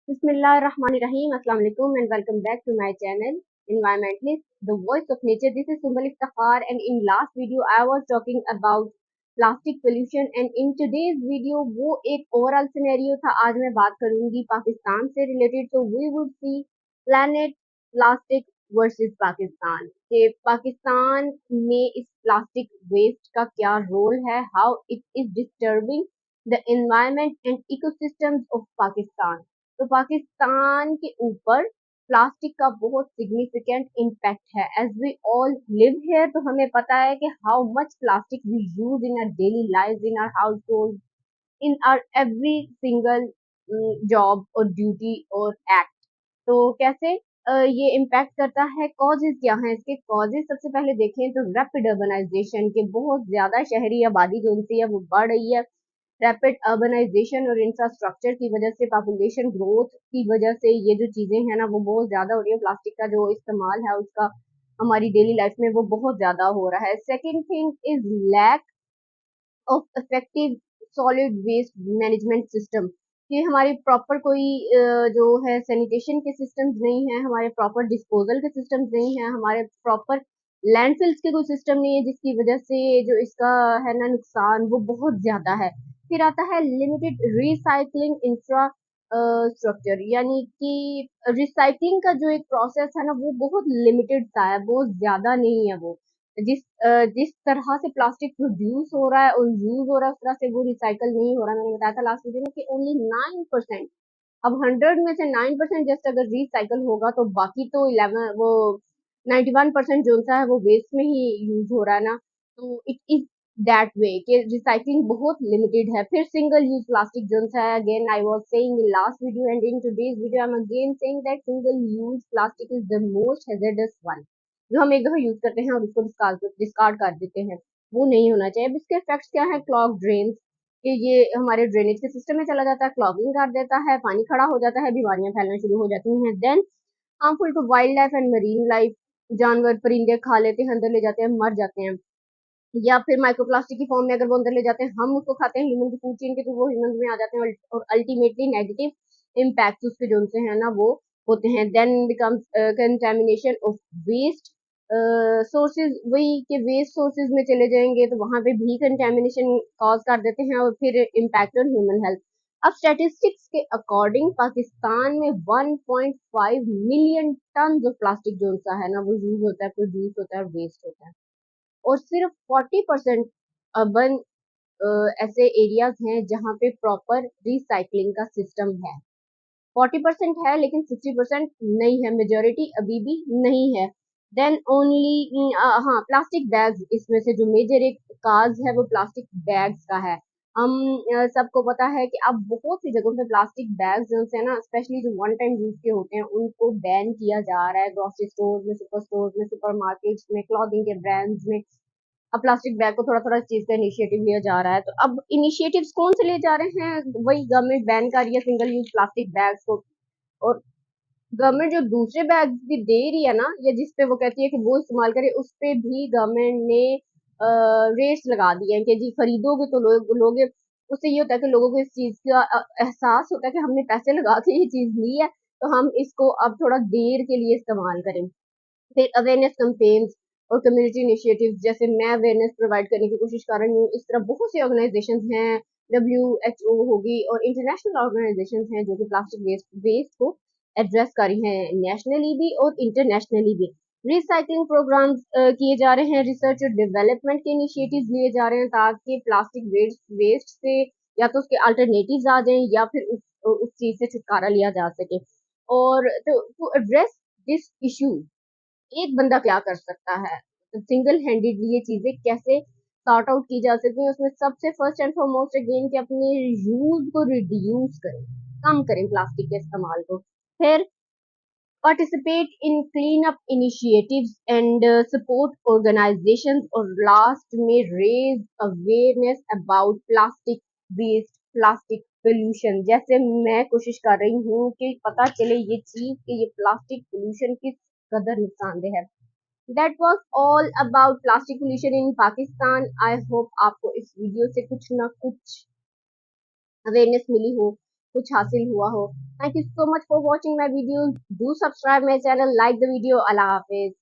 Bismillahirrahmanirrahim. Assalamu alaikum and welcome back to my channel Environmentalist, the voice of nature. This is Sumbal Iftihar, and in last video I was talking about plastic pollution, and in today's video वो एक overall scenario था. आज मैं बात करूंगी पाकिस्तान से related. So we would see planet plastic versus Pakistan कि पाकिस्तान में इस प्लास्टिक वेस्ट का क्या रोल है, how it is disturbing the environment and ecosystems of Pakistan. तो पाकिस्तान के ऊपर प्लास्टिक का बहुत सिग्निफिकेंट इम्पैक्ट है. As we all live here, तो हमें पता है कि how much plastic we use in our daily life, in our household, in our every single job और ड्यूटी और एक्ट. तो कैसे ये इम्पैक्ट करता है, कॉजेज क्या हैं इसके. कॉजेज सबसे पहले देखें तो रैपिड अर्बनाइजेशन के बहुत ज्यादा शहरी आबादी जो उनसी है वो बढ़ रही है. रैपिड अर्बनाइजेशन और इंफ्रास्ट्रक्चर की वजह से, पॉपुलेशन ग्रोथ की वजह से ये जो चीजें हैं ना वो बहुत ज्यादा हो रही है. प्लास्टिक का जो इस्तेमाल है उसका हमारी डेली लाइफ में वो बहुत ज्यादा हो रहा है. Second thing is lack of effective solid waste management system कि हमारी प्रॉपर कोई जो है सैनिटेशन के सिस्टम्स नहीं है, हमारे प्रॉपर डिस्पोजल के सिस्टम्स नहीं है, हमारे प्रॉपर लैंडफिल्स के कोई सिस्टम नहीं है, जिसकी वजह से जो इसका है ना नुकसान वो बहुत ज्यादा है. फिर आता है लिमिटेड रिसाइकलिंग इंफ्रा स्ट्रक्चर, यानी कि रिसाइकलिंग का जो एक प्रोसेस है ना वो बहुत लिमिटेड सा है, बहुत ज्यादा नहीं है. वो जिस तरह से प्लास्टिक प्रोड्यूस हो रहा है और यूज हो रहा है उस तरह से वो रिसाइकल नहीं हो रहा. मैंने बताया था लास्ट वीडियो में कि ओनली 9%. अब 100 में से 9% जस्ट अगर रिसाइकल होगा तो बाकी तो 11 वो 91% जो सा है वो वेस्ट में ही यूज हो रहा है ना. तो इट इज दैट वे कि रिसाइकलिंग बहुत लिमिटेड है. फिर सिंगल यूज प्लास्टिक जो सा है, again I was saying in last video and in today's video I am again saying that single use plastic is the most hazardous one, जो हम एक दफा यूज करते हैं और उसको डिस्कार्ड कर देते हैं. वो नहीं होना चाहिए. अब इसके इफेक्ट्स क्या है. क्लॉग ड्रेन कि ये हमारे ड्रेनेज के सिस्टम में चला जाता है, क्लॉगिंग कर देता है, पानी खड़ा हो जाता है, बीमारियां फैलना शुरू हो जाती हैं. Then harmful to wildlife and marine life, जानवर परिंदे खा लेते हैं, अंदर ले जाते हैं, मर जाते हैं. या फिर माइक्रोप्लास्टिक की फॉर्म में अगर वो अंदर ले जाते हैं, हम उसको खाते हैं ह्यूमन की फूड चेन के, तो वो ह्यूमन में आ जाते हैं और अल्टीमेटली नेगेटिव इम्पैक्ट उसके जो उनसे है ना वो होते हैं. Then becomes contamination of waste sources, वही के वेस्ट सोर्सेज में चले जाएंगे तो वहां पे भी कंटेमिनेशन कॉज कर देते हैं और फिर इम्पैक्ट ऑन ह्यूमन हेल्थ. अब स्टैटिस्टिक्स के अकॉर्डिंग पाकिस्तान में 1.5 मिलियन टन ऑफ प्लास्टिक जो सा है ना वो यूज होता है, प्रोड्यूस होता है और वेस्ट होता है. और सिर्फ 40% अर्बन ऐसे एरियाज हैं जहाँ पे प्रॉपर रिसाइकलिंग का सिस्टम है. 40% है लेकिन 60% नहीं है, मेजोरिटी अभी भी नहीं है. देन ओनली हाँ, प्लास्टिक बैग्स इसमें से जो मेजर एक काज है वो प्लास्टिक बैग्स का है. हम सबको पता है कि अब बहुत सी जगहों पे प्लास्टिक बैग्स जो है ना, स्पेशली जो वन टाइम यूज के होते हैं उनको बैन किया जा रहा है. ग्रोसरी स्टोर में, सुपर स्टोर में, सुपर मार्केट्स में, क्लॉथिंग के ब्रांड्स में अब प्लास्टिक बैग को थोड़ा थोड़ा इस चीज का इनिशिएटिव लिया जा रहा है. तो अब इनिशिएटिव्स कौन से लिए जा रहे हैं, वही गवर्नमेंट बैन कर रही है सिंगल यूज प्लास्टिक बैग्स को. और गवर्नमेंट जो दूसरे बैग भी दे रही है ना, या जिसपे वो कहती है कि वो इस्तेमाल करे, उस पे भी गवर्नमेंट ने रेट्स लगा दिए हैं कि जी खरीदोगे तो लोगे. उससे ये होता है कि लोगों को इस चीज का एहसास होता है कि हमने पैसे लगा के ये चीज ली है तो हम इसको अब थोड़ा देर के लिए इस्तेमाल करें. फिर अवेयरनेस कैंपेन्स और कम्युनिटी इनिशिएटिव, जैसे मैं अवेयरनेस प्रोवाइड करने की कोशिश कर रही हूँ, इस तरह बहुत सी ऑर्गेनाइजेशंस हैं, WHO होगी और इंटरनेशनल ऑर्गेनाइजेशंस हैं जो कि प्लास्टिक वेस्ट को एड्रेस कर रही हैं, नेशनली भी और इंटरनेशनली भी. रिसाइकलिंग प्रोग्राम्स किए जा रहे हैं, रिसर्च और डेवलपमेंट के इनिशिएटिव्स लिए जा रहे हैं ताकि प्लास्टिक वेस्ट से या तो उसके अल्टरनेटिव्स आ जाएं या फिर उस चीज से छुटकारा लिया जा सके. और टू एड्रेस दिस इशू एक बंदा क्या कर सकता है, तो सिंगल हैंडेडली ये चीजें कैसे सॉर्ट आउट की जा सकती हैं. उसमें सबसे फर्स्ट एंड फॉरमोस्ट अगेन कि अपने यूज को रिड्यूस करें, कम करें प्लास्टिक के इस्तेमाल को. फिर participate in cleanup initiatives and support organizations, और लास्ट में raise awareness about plastic waste, plastic pollution. जैसे मैं कोशिश कर रही हूँ कि पता चले ये चीज कि ये प्लास्टिक पोल्यूशन किस कदर नुकसानदेह है. That was all about plastic pollution in Pakistan. I hope आपको इस वीडियो से कुछ ना कुछ अवेयरनेस मिली हो, कुछ हासिल हुआ हो. Thank you so much for watching my videos. Do subscribe my channel, like the video. Allah Hafiz.